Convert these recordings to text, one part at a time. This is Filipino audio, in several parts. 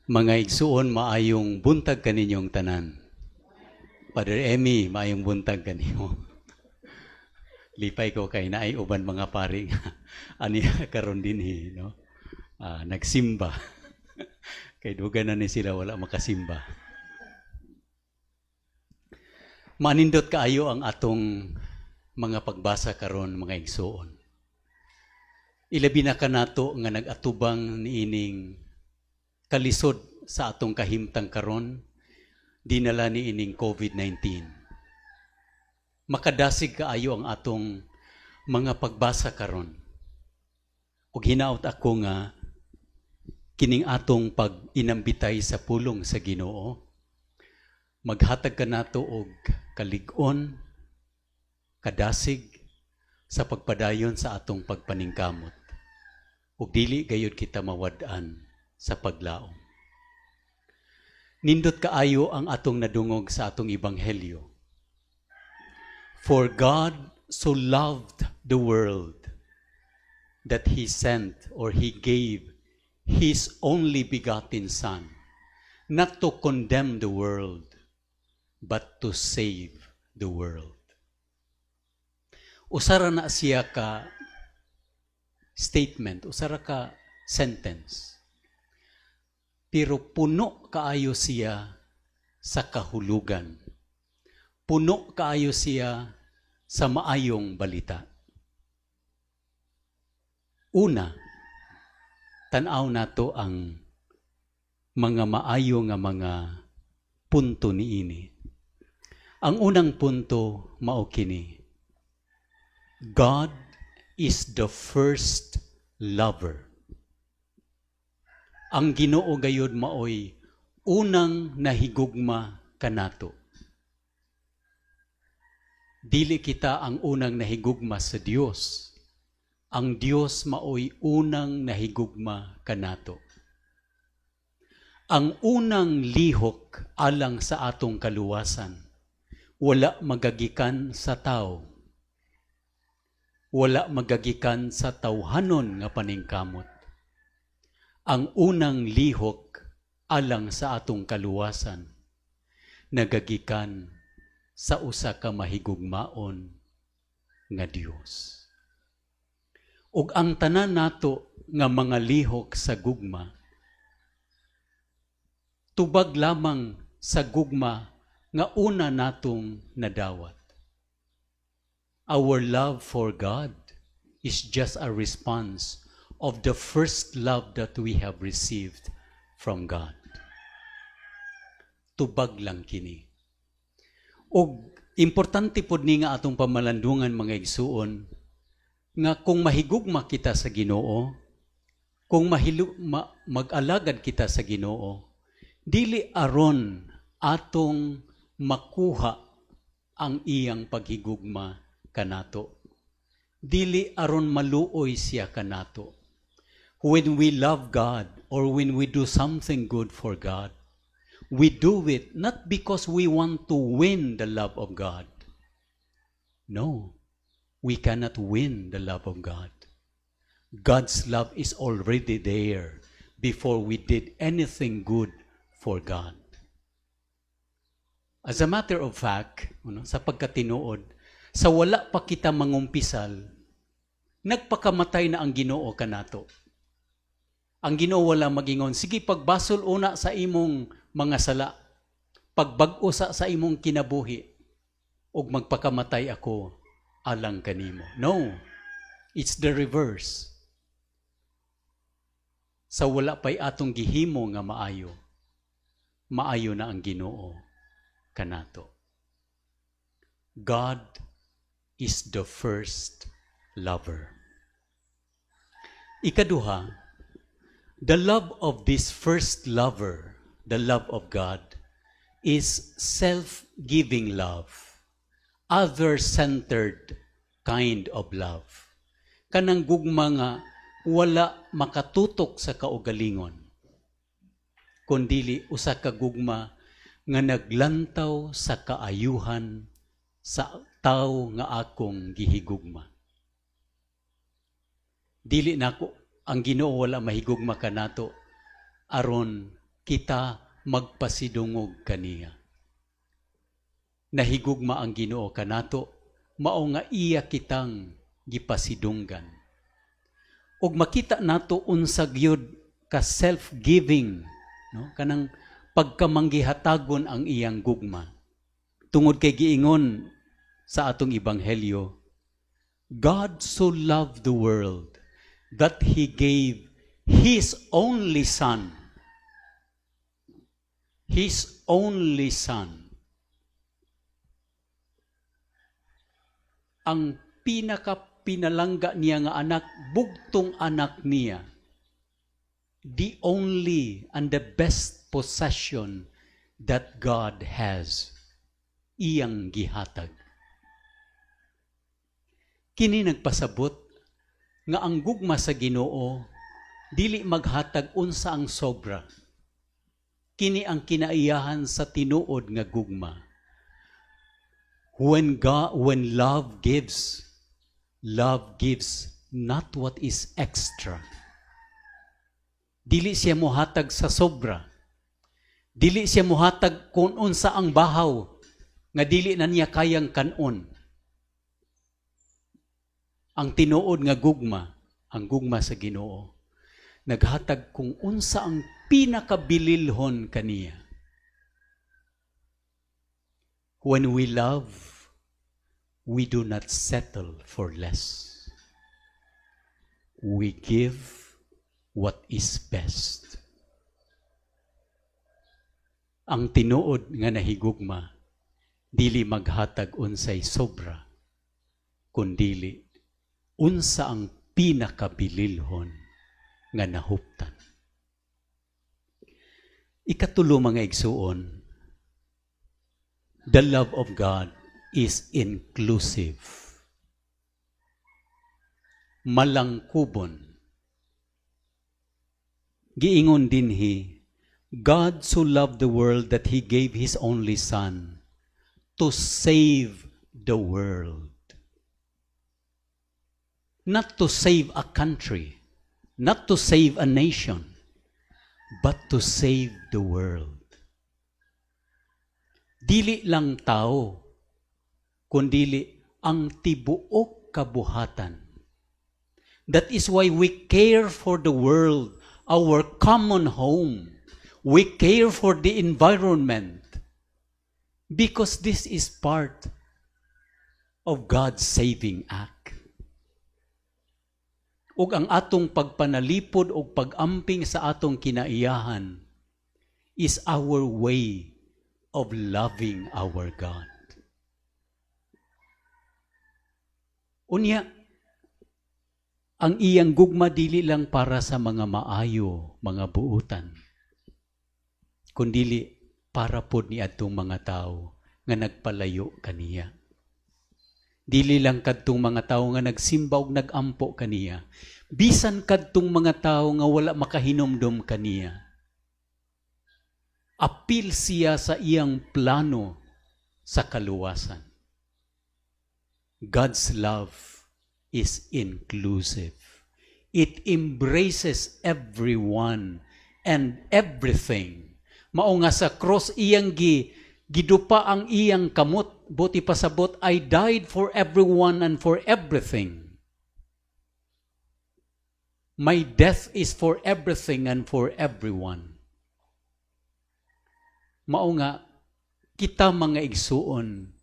Mga igsuon, maayong buntag kaninyong tanan. Father Emmy, maayong buntag kaninyo. Lipay ko kay naay uban mga pari ani karon dinhi, no? Nagsimba. Kay dugan na ni sila wala makasimba. Manindot kaayo ang atong mga pagbasa karon, mga igsuon. Ilabi na kanato nga nagatubang niining kalisod sa atong kahimtang karon, dinala ni ining COVID-19. Makadasig kaayo ang atong mga pagbasa karon. Ug hinaut ako nga kining atong pag-inambitay sa pulong sa Ginoo, maghatag kanato og kalig-on, kadasig sa pagpadayon sa atong pagpaningkamot. Ug dili gayud kita mawad-an sa paglaom. Nindot kaayo ang atong nadungog sa atong ebanghelyo. For God so loved the world that He sent or He gave His only begotten Son, not to condemn the world, but to save the world. Usara na siya ka statement, usara ka sentence. Pero puno kaayo siya sa kahulugan. Puno kaayo siya sa maayong balita. Una, tanaw nato ang mga maayo nga mga punto niini. Ang unang punto mao kini. God is the first lover. Ang Ginoo gayud maoy unang nahigugma kanato. Dili kita ang unang nahigugma sa Dios. Ang Dios maoy unang nahigugma kanato. Ang unang lihok alang sa atong kaluwasan, wala magagikan sa tao. Wala magagikan sa tawhanon nga paningkamot. Ang unang lihok alang sa atong kaluwasan, nagagikan sa usa ka mahigugmaon nga Dios. Ug ang tanan nato nga mga lihok sa gugma, tubag lamang sa gugma nga una natong nadawat. Our love for God is just a response of the first love that we have received from God. Tubag lang kini. O importante pod ni nga atong pamalandungan mga igsuon, nga kung mahigugma kita sa Ginoo, kung mag-alagad kita sa Ginoo, dili aron atong makuha ang iyang paghigugma kanato. Dili aron maluoy siya kanato. When we love God or when we do something good for God, we do it not because we want to win the love of God. No, we cannot win the love of God. God's love is already there before we did anything good for God. As a matter of fact, sa pagkatinuod, sa wala pa kita mangumpisal, nagpakamatay na ang Ginoo kanato. Ang Ginoo wala magingon, sige pagbasol una sa imong mga sala, pagbag-o sa imong kinabuhi, ug magpakamatay ako alang kanimo. No, it's the reverse. Sa wala pa'y atong gihimo nga maayo, maayo na ang Ginoo kanato. God is the first lover. Ikaduha, the love of this first lover, the love of God, is self-giving love, other-centered kind of love. Kanang gugma nga wala makatutok sa kaugalingon, kundili usa ka gugma nga naglantaw sa kaayuhan sa tao nga akong gihigugma. Dili nako ang Ginoo wala mahigugma kanato aron kita magpasidungog kaniya. Nahigugma ang Ginoo kanato, mao nga iya kitang gipasidunggan. Ug makita nato unsa gyud ka self-giving, no? Kanang pagkamanggihatagon ang iyang gugma. Tungod kay giingon sa atong ebanghelyo, God so loved the world that He gave His only Son. His only Son. Ang pinakapinalangga niya nga anak, bugtong anak niya. The only and the best possession that God has. Iyang gihatag. Kini nagpasabot nga ang gugma sa Ginoo dili maghatag unsa ang sobra. Kini ang kinaiyahan sa tinuod nga gugma. When love gives not what is extra. Dili siya mohatag sa sobra. Dili siya mohatag kung unsa ang bahaw nga dili na niya kayang kanon. Ang tinuod nga gugma, ang gugma sa Ginoo, naghatag kung unsa ang pinakabililhon kaniya. When we love, we do not settle for less. We give what is best. Ang tinuod nga nahigugma, dili maghatag unsay sobra, kundili unsa ang pinakabililhon nga nahuptan. Ikatulo mga igsuon, the love of God is inclusive. Malangkubon. Giingon dinhi, God so loved the world that He gave His only Son to save the world. Not to save a country, not to save a nation, but to save the world. Dili lang tao, kundili ang tibuok kabuhatan. That is why we care for the world, our common home. We care for the environment because this is part of God's saving act. Ug ang atong pagpanalipod o pag-amping sa atong kinaiyahan is our way of loving our God. Unya, ang iyang gugma dili lang para sa mga maayo, mga buutan, kundili para pod ni atong mga tao nga nagpalayo kaniya. Dili lang kadtong mga tao nga nagsimba ug nagampo kaniya. Bisan kadtong mga tao nga wala makahinomdom kaniya. Apil siya sa iyang plano sa kaluwasan. God's love is inclusive. It embraces everyone and everything. Mao nga sa cross iyang gidupa ang iyang kamot, buti pasabot, I died for everyone and for everything. My death is for everything and for everyone. Mao nga, kita mga igsuon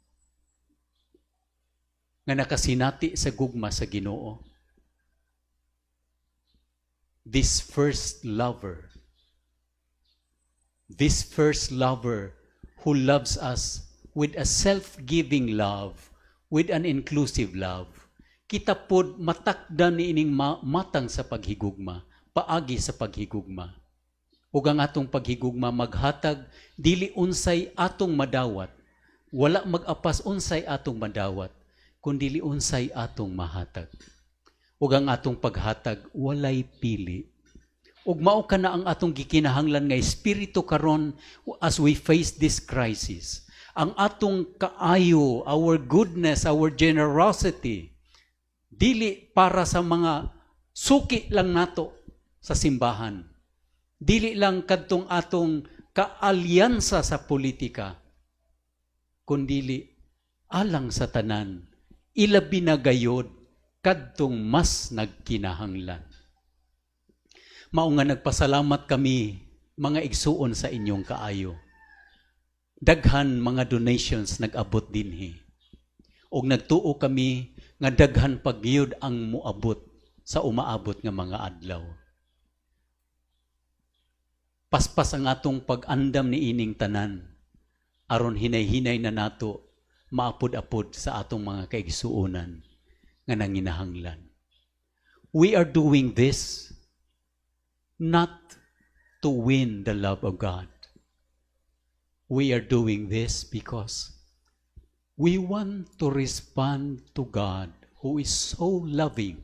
nga nakasinati sa gugma sa Ginoo. This first lover who loves us with a self-giving love, with an inclusive love, kita pod matakdan ni ining matang sa paghigugma, paagi sa paghigugma. Ug ang atong paghigugma maghatag, dili unsay atong madawat, wala mag-apas unsay atong madawat, kundi unsay atong mahatag. Ug ang atong paghatag, walay pili. Ug mao kana ang atong gikinahanglan nga espiritu karon as we face this crisis. Ang atong kaayo, our goodness, our generosity, dili para sa mga suki lang nato sa simbahan. Dili lang kadtong atong kaalyansa sa politika, kundili alang sa tanan, ilabi na gayod kadtong mas nagkinahanglan. Mao nga nagpasalamat kami mga igsuon sa inyong kaayo. Daghan mga donations nag-abot dinhi. Og nagtuo kami nga daghan pagyud ang muabot sa umaabot nga mga adlaw. Paspas ang atong pag-andam ni ining tanan, aron hinay-hinay na nato maapod-apod sa atong mga kaigsuonan nga nanginahanglan. We are doing this not to win the love of God. We are doing this because we want to respond to God who is so loving.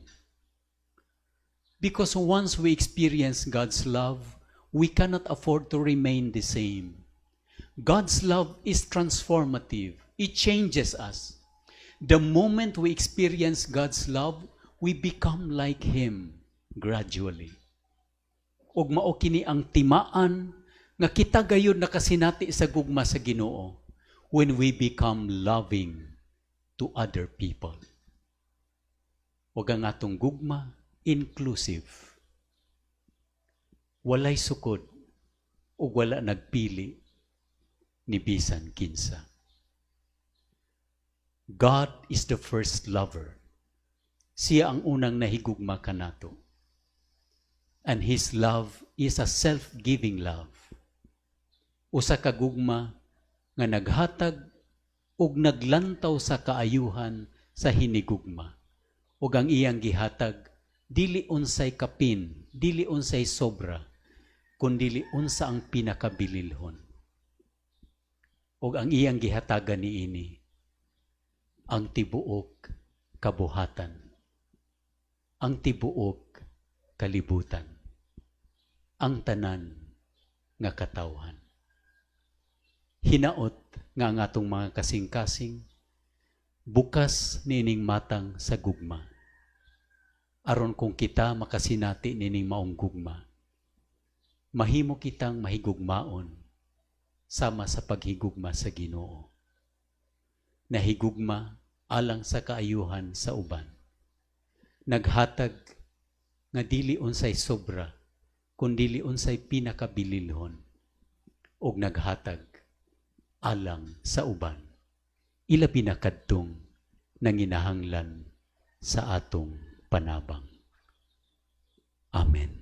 Because once we experience God's love, we cannot afford to remain the same. God's love is transformative. It changes us. The moment we experience God's love, we become like Him gradually. Og mao kini ang timaan nga kita gayud nakasinati sa gugma sa Ginoo when we become loving to other people. Og ang atong gugma inclusive. Walay sukod o wala nagpili ni bisan kinsa. God is the first lover. Siya ang unang nahigugma kanato. And His love is a self-giving love. Usa ka gugma nga naghatag ug naglantaw sa kaayuhan sa hinigugma. Ug ang iyang gihatag dili unsay kapin, dili unsay sobra, kundili unsa ang pinakabililhon. Og ang iyang gihatagan niini ang tibuok kabuhatan, ang tibuok kalibutan, ang tanan nga katawhan. Hinaot nga ang atong mga kasing-kasing bukas nining matang sa gugma. Aron kung kita makasinati nining maong gugma, mahimo kitang mahigugmaon sama sa paghigugma sa Ginoo. Nahigugma alang sa kaayuhan sa uban. Naghatag nga dili unsay sobra, kundi unsay pinakabililhon. Og naghatag alang sa uban. Ilabi na kadtong nanginahanglan sa atong panabang. Amen.